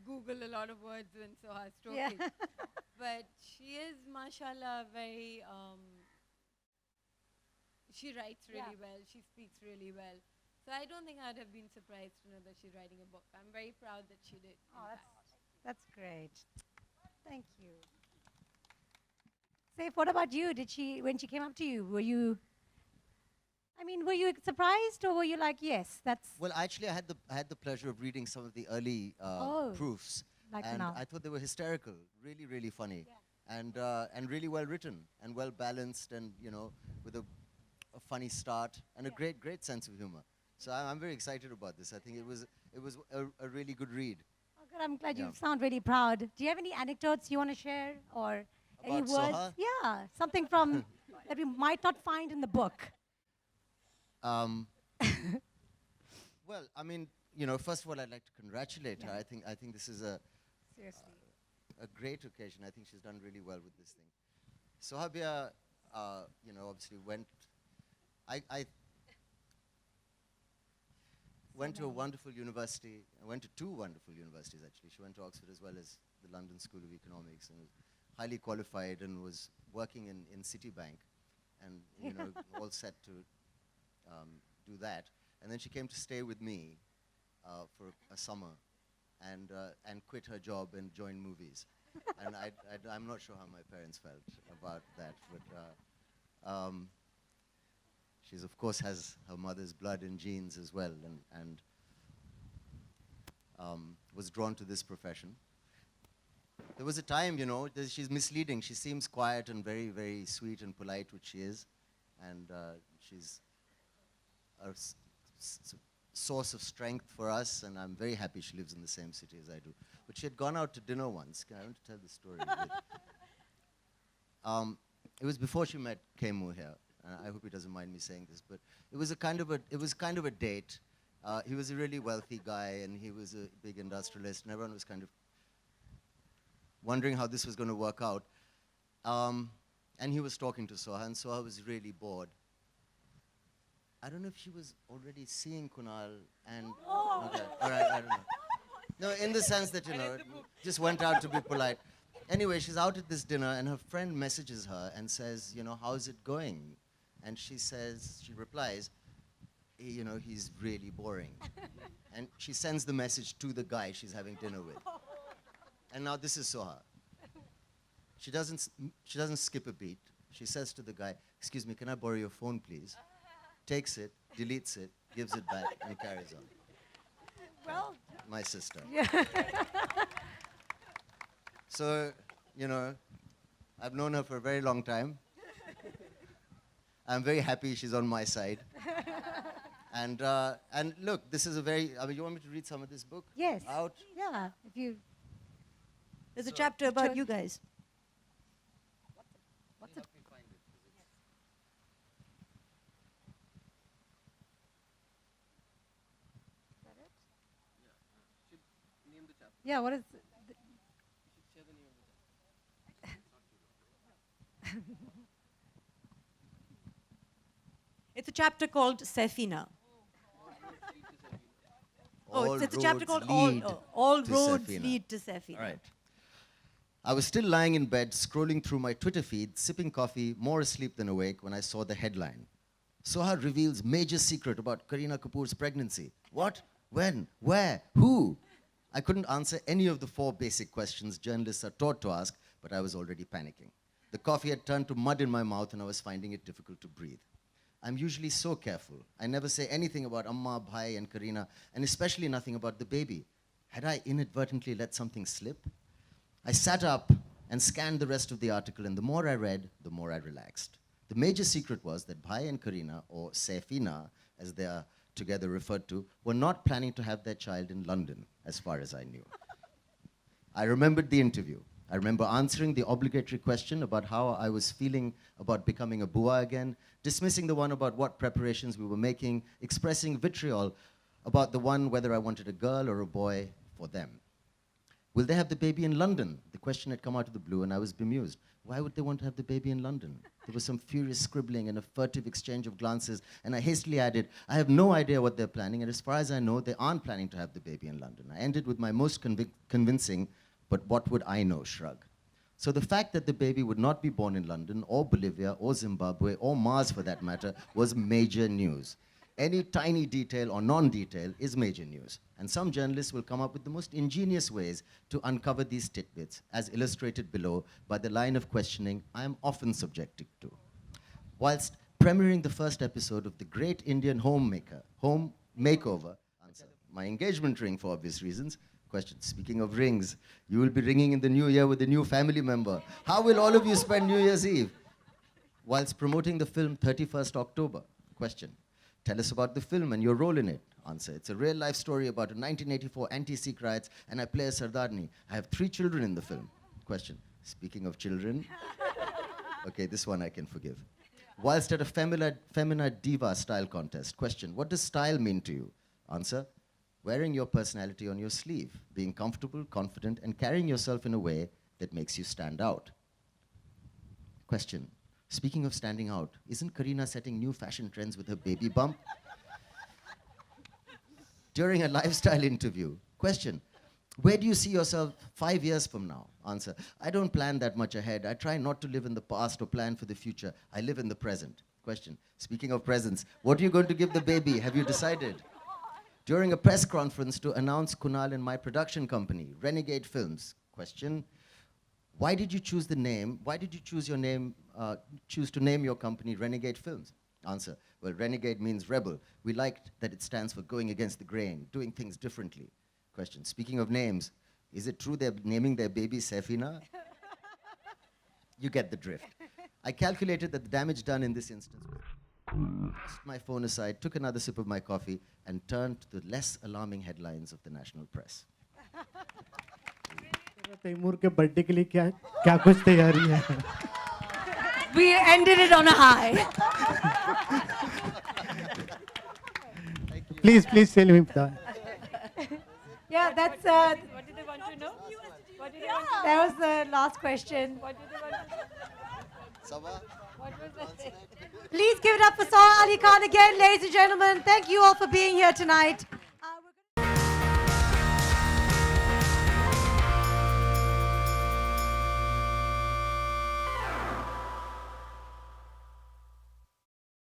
Google a lot of words when Soha's Yeah. talking. But she is, mashallah, very, she writes really well, she speaks really well. So I don't think I'd have been surprised to know that she's writing a book. I'm very proud that she did, in Oh, fact. that's great. Thank you. Saif, what about you? Did she, when she came up to you, were you surprised or were you like, yes, that's, Well, actually, I had the pleasure of reading some of the early Oh, proofs, like and now? I thought they were hysterical, really, really funny, and really well written and well balanced, and with a funny start and a great sense of humor. So I'm very excited about this. I think it was a really good read. Oh, good. I'm glad Yeah. you sound really proud. Do you have any anecdotes you want to share or any About words? Soha? Yeah, something from that we might not find in the book. Um, well, I mean, first of all, I'd like to congratulate her. I think this is Seriously. a great occasion. I think she's done really well with this thing. Sohabia, obviously I went to a wonderful university. I went to two wonderful universities, actually. She went to Oxford as well as the London School of Economics, and was highly qualified and was working in Citibank, and all set to do that. And then she came to stay with me for a summer, and quit her job and join movies. And I'm not sure how my parents felt about that, but she's of course has her mother's blood and genes as well, and was drawn to this profession. There was a time, that she's misleading. She seems quiet and very, very sweet and polite, which she is, and she's a source of strength for us, and I'm very happy she lives in the same city as I do. But she had gone out to dinner once. I want to tell the story. It was before she met Kemu here. I hope he doesn't mind me saying this, but it was kind of a date. He was a really wealthy guy, and he was a big industrialist, and everyone was kind of wondering how this was going to work out. And he was talking to Soha, and Soha was really bored. I don't know if she was already seeing Kunal, and okay, all right, I don't know. No, in the sense that just went out to be polite. Anyway, she's out at this dinner, and her friend messages her and says, how's it going? And she replies, he's really boring. And she sends the message to the guy she's having dinner with. And now this is Soha. She doesn't skip a beat. She says to the guy, "Excuse me, can I borrow your phone, please?" Takes it, deletes it, gives it back, and carries on. Well, My sister. yeah. So, I've known her for a very long time. I'm very happy she's on my side. And look, this is a very, you want me to read some of this book? Yes. Out? Yeah, if you... There's a chapter about you guys. What's it? Yeah, what is... It's a chapter called Safina. It's a chapter called All Roads Lead to Safina. All right. I was still lying in bed, scrolling through my Twitter feed, sipping coffee, more asleep than awake, when I saw the headline. Soha reveals major secret about Kareena Kapoor's pregnancy. What? When? Where? Who? I couldn't answer any of the 4 basic questions journalists are taught to ask, but I was already panicking. The coffee had turned to mud in my mouth, and I was finding it difficult to breathe. I'm usually so careful. I never say anything about Amma, Bhai, and Kareena, and especially nothing about the baby. Had I inadvertently let something slip? I sat up and scanned the rest of the article, and the more I read, the more I relaxed. The major secret was that Bhai and Kareena, or Saifina, as they are together referred to, were not planning to have their child in London, as far as I knew. I remembered the interview. I remember answering the obligatory question about how I was feeling about becoming a bua again, dismissing the one about what preparations we were making, expressing vitriol about the one whether I wanted a girl or a boy for them. Will they have the baby in London? The question had come out of the blue, and I was bemused. Why would they want to have the baby in London? There was some furious scribbling and a furtive exchange of glances, and I hastily added, I have no idea what they're planning, and as far as I know, they aren't planning to have the baby in London. I ended with my most convincing, but what would I know, shrug. So the fact that the baby would not be born in London, or Bolivia, or Zimbabwe, or Mars for that matter, was major news. Any tiny detail or non-detail is major news. And some journalists will come up with the most ingenious ways to uncover these tidbits, as illustrated below by the line of questioning I am often subjected to. Whilst premiering the first episode of the Great Indian Home Makeover, answer, my engagement ring for obvious reasons. Question, speaking of rings, you will be ringing in the new year with a new family member. How will all of you spend New Year's Eve? Whilst promoting the film 31st October. Question, tell us about the film and your role in it. Answer, it's a real-life story about a 1984 anti-Sikh riots, and I play a Sardarni. I have 3 children in the film. Question, speaking of children. Okay, this one I can forgive. Whilst at a Femina Diva style contest. Question, what does style mean to you? Answer, wearing your personality on your sleeve, being comfortable, confident, and carrying yourself in a way that makes you stand out. Question, speaking of standing out, isn't Kareena setting new fashion trends with her baby bump? During a lifestyle interview. Question, where do you see yourself 5 years from now? Answer, I don't plan that much ahead. I try not to live in the past or plan for the future. I live in the present. Question, speaking of presents, what are you going to give the baby? Have you decided? During a press conference to announce Kunal and my production company, Renegade Films. Question, why did you choose the name? Why did you choose your name, choose to name your company Renegade Films? Answer, well, renegade means rebel. We liked that it stands for going against the grain, doing things differently. Question, speaking of names, is it true they're naming their baby Safina? You get the drift. I calculated that the damage done in this instance was tossed my phone aside, took another sip of my coffee, and turned to the less alarming headlines of the national press. Taimur के birthday के लिए क्या क्या कुछ तैयारी है? We ended it on a high. Please tell me that. Yeah, that's What did they want to know? What did they want to that was the last question. What did they want to know? What was that? Please give it up for Saar Ali Khan again, ladies and gentlemen. Thank you all for being here tonight.